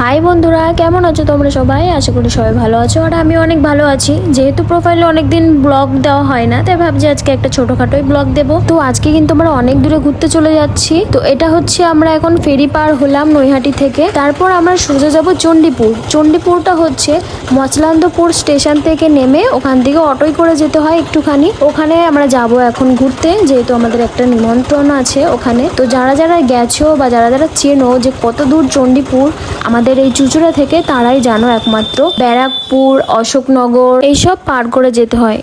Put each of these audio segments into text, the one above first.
High বন্ধুরা, কেমন আছো তোমরা সবাই? আশা করি সবাই ভালো আছো আর আমি অনেক ভালো আছি। যেহেতু প্রোফাইলে অনেকদিন ব্লগ দেওয়া হয় না, তাই ভাবছি আজকে একটা ছোটখাটোই ব্লগ দেবো। তো আজকে কিন্তু আমরা অনেক দূরে ঘুরতে চলে যাচ্ছি। তো এটা হচ্ছে আমরা এখন ফেরি পার হলাম নৈহাটি থেকে। তারপর আমরা সোজা যাব চণ্ডীপুর। চণ্ডীপুরটা হচ্ছে মচলান্দপুর স্টেশন থেকে নেমে ওখান থেকে অটোয় করে যেতে হয় একটুখানি। ওখানে আমরা যাব এখন ঘুরতে, যেহেতু আমাদের একটা নিমন্ত্রণ আছে ওখানে। তো যারা যারা গেছো বা যারা যারা চেনো যে কত দূর চণ্ডীপুর আমাদের এই চুঁচুড়া থেকে, তারাই জানো একমাত্র। ব্যারাকপুর, অশোকনগর এইসব পার করে যেতে হয়।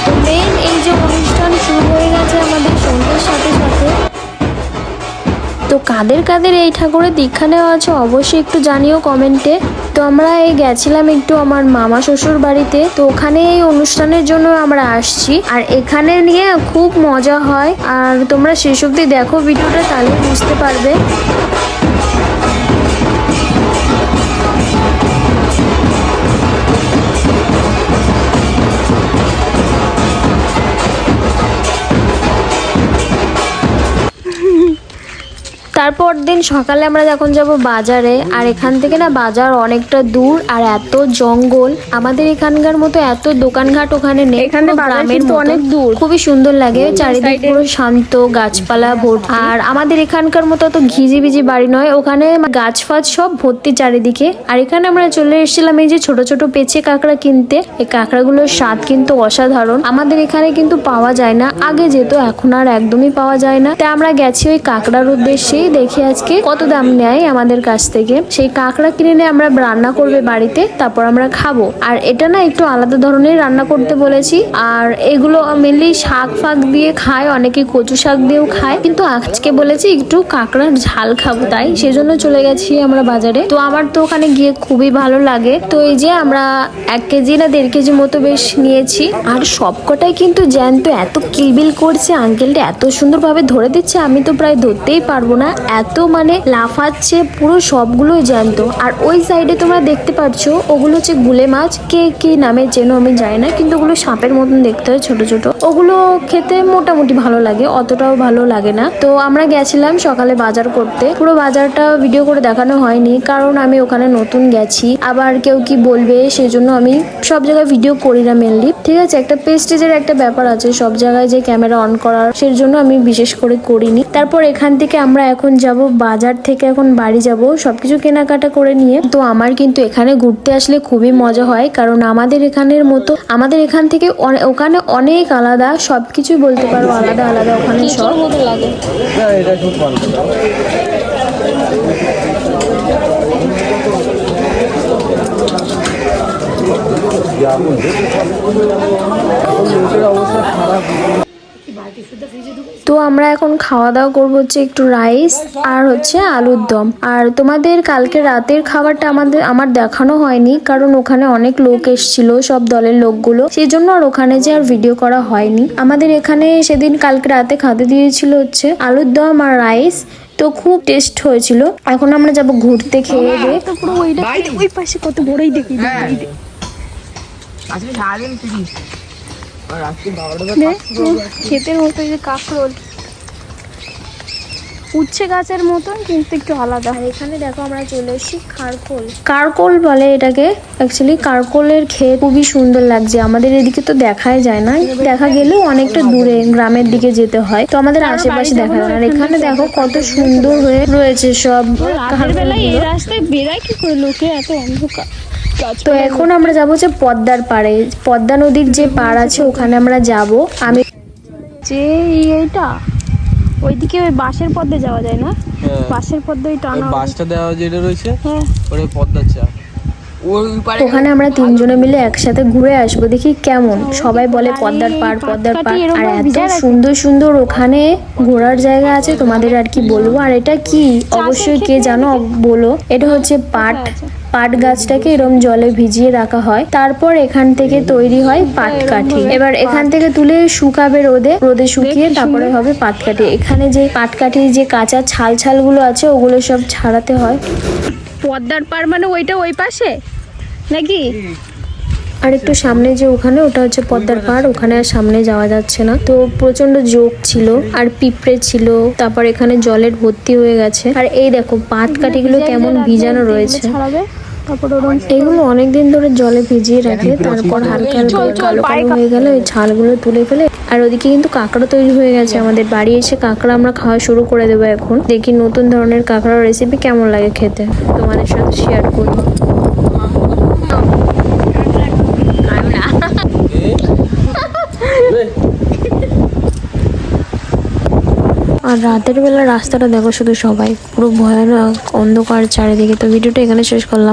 তো মেন এই যে অনুষ্ঠান শুরু হয়ে গেছে আমাদের সন্ধ্যের সাথে সাথে। তো কাদের কাদের এই ঠাকুরের দীক্ষা নেওয়া আছে অবশ্যই একটু জানিও কমেন্টে। তো আমরা এই গেছিলাম একটু আমার মামা শ্বশুর বাড়িতে। তো ওখানে এই অনুষ্ঠানের জন্য আমরা আসছি, আর এখানে নিয়ে খুব মজা হয়। আর তোমরা শেষ অবধি দেখো ভিডিওটা, তাহলে বুঝতে পারবে। তারপর দিন সকালে আমরা যখন যাব বাজারে, আর এখান থেকে না বাজার অনেকটা দূর আর এত জঙ্গল। আমাদের এখানকার মতো এত দোকানঘাট ওখানে নেই, এখানে গ্রামের মতো অনেক দূর। খুবই সুন্দর লাগে, চারিদিক পুরো শান্ত, গাছপালা ভর্তি। আর আমাদের এখানকার মতো অত ঘিজিবিজি বাড়ি নয়, ওখানে গাছ ফাছ সব ভর্তি চারিদিকে। আর এখানে আমরা চলে এসেছিলাম এই যে ছোট ছোট পেঁচে কাঁকড়া কিনতে। এই কাঁকড়াগুলোর স্বাদ কিন্তু অসাধারণ, আমাদের এখানে কিন্তু পাওয়া যায় না। আগে যেত, এখন আর একদমই পাওয়া যায় না। তাই আমরা গেছি ওই কাঁকড়ার উদ্দেশ্যে। দেখি আজকে কত দাম নেয় আমাদের কাছ থেকে। সেই কাঁকড়া কিনে নিয়ে আমরা রান্না করবে বাড়িতে, তারপর আমরা খাবো। আর এটা না একটু আলাদা ধরনের রান্না করতে বলেছি। আর এগুলো মেনলি শাক ফাক দিয়ে খায়, অনেকে কচু শাক দিয়েও খায়, কিন্তু আজকে বলেছি একটু কাঁকড়ার ঝাল খাবো, তাই সেজন্য চলে গেছি আমরা বাজারে। তো আমার তো ওখানে গিয়ে খুবই ভালো লাগে। তো এই যে আমরা 1 কেজি না 1.5 কেজি মতো বেশ নিয়েছি। আর সবকটাই কিন্তু জ্যান্ত, এত কিলবিল করছে। আঙ্কেলটা এত সুন্দরভাবে ধরে দিচ্ছে, আমি তো প্রায় ধরতেই পারবো না, এত মানে লাফাচ্ছে। পুরো সবগুলোই জ্যান্ত। আর ওই সাইডে তোমরা দেখতে পাচ্ছ, ওগুলো হচ্ছে গুলে মাছ। কে কি নামে চেনো আমি জানি না, কিন্তু ওগুলো সাপের মতন দেখতে হয়, ছোট ছোট। ওগুলো খেতে মোটামুটি ভালো লাগে, অতটাও ভালো লাগে না। তো আমরা গেছিলাম সকালে বাজার করতে। পুরো বাজারটা ভিডিও করে দেখানো হয়নি, কারণ আমি ওখানে নতুন গেছি, আবার কেউ কি বলবে, সেজন্য আমি সব জায়গায় ভিডিও করি না মেনলি। ঠিক আছে, একটা প্রেস্টিজের একটা ব্যাপার আছে সব জায়গায় যে ক্যামেরা অন করার, সেই জন্য আমি বিশেষ করে করিনি। তারপর এখান থেকে আমরা এখন যাব বাজার থেকে, এখন বাড়ি যাব সবকিছু কেনাকাটা করে নিয়ে। তো আমার কিন্তু এখানে ঘুরতে আসলে খুবই মজা হয়, কারণ আমাদের এখানের মতো আমাদের এখান থেকে ওখানে অনেক আলাদা, সবকিছুই বলতে পারো আলাদা আলাদা ওখানে সব লাগে। তো আমরা এখন খাওয়া দাওয়া করবো হচ্ছে একটু রাইস আর হচ্ছে আলুর দম। আর তোমাদের কালকে রাতের খাবারটা আমার দেখানো হয়নি, কারণ ওখানে অনেক লোক এসেছিল, সব দলের লোকগুলো, সেই জন্য আর ওখানে যে আর ভিডিও করা হয়নি। আমাদের এখানে সেদিন কালকে রাতে খেতে দিয়েছিল হচ্ছে আলুর দম আর রাইস। তো খুব টেস্ট হয়েছিল। এখন আমরা যাব ঘুরতে, খেয়ে দিয়ে। পুরো ওই পাশে কত বড়ই দেখি, ক্ষেতের মতো এই যে কাঁকরোল, উচ্ছে গাছের মতন, কিন্তু একটু আলাদা। আর এখানে দেখো আমরা চলে এসেছি কারকোল বলে এটাকে। অ্যাকচুয়ালি কারকোলের ক্ষেত খুবই সুন্দর লাগছে। আমাদের এদিকে তো দেখাই যায় না, দেখা গেলেও অনেকটা দূরে গ্রামের দিকে যেতে হয়, তো আমাদের আশেপাশে দেখা যায়। আর এখানে দেখো কত সুন্দর হয়ে রয়েছে সব। এই রাস্তায় বেরায় কি করে লোকে, এত অন্ধকার। তো এখন আমরা যাবো যে পদ্মার পাড়ে, পদ্মা নদীর যে পাড় আছে ওখানে আমরা যাব। আমি যে এইটা ওইদিকে ওই বাঁশের পদ্মে যাওয়া যায় না, বাঁশের পদ্মে টানা বাঁশটা দেওয়া যেটা রয়েছে, হ্যাঁ ওরে পদ্মা চা। ওখানে আমরা 3 জনে মিলে একসাথে ঘুরে আসবো, দেখি কেমন। সবাই বলে পদ্মার পাড়, পদ্মার পাড়। আর এত সুন্দর সুন্দর ওখানে ঘোরার জায়গা আছে, তোমাদের আর কি বলবো। আর এটা কি অবশ্যই কে জানো বলো। এটা হচ্ছে পাট গাছটাকে এরকম জলে ভিজিয়ে রাখা হয়, তারপর এখান থেকে তৈরি হয় পাটকাঠি। এবার এখান থেকে তুলে শুকাবে রোদে শুকিয়ে তারপরে হবে পাটকাঠি। এখানে যে পাটকাঠির যে কাঁচা ছাল গুলো আছে ওগুলো সব ছাড়াতে হয়। পদ্মার পাড় মানে ওইটা ওই পাশে নাকি? আর একটু সামনে যে ওখানে ওটা হচ্ছে পদ্মার পাড়, ওখানে আর সামনে যাওয়া যাচ্ছে না। তো প্রচন্ড জোক ছিল আর পিঁপড়ে ছিল, তারপর এখানে জলের ভর্তি হয়ে গেছে। আর এই দেখো পাত কাঠিগুলো কেমন ভিজানো রয়েছে, এগুলো অনেকদিন ধরে জলে ভিজিয়ে রাখে, তারপর হালকা হালকা কালো কালো হয়ে গেলে ওই ছালগুলো তুলে ফেলে। আর ওদিকে কিন্তু কাঁকড়া তৈরি হয়ে গেছে আমাদের বাড়ি এসে কাঁকড়া আমরা খাওয়া শুরু করে দেবো এখন। দেখি নতুন ধরনের কাঁকড়ার রেসিপি কেমন লাগে খেতে, তোমাদের সাথে শেয়ার করবো। আর রাতের বেলা রাস্তাটা দেখো শুধু, সবাই পুরো ভয়ানক অন্ধকার চারিদিকে। তো ভিডিওটা এখানে শেষ করলাম।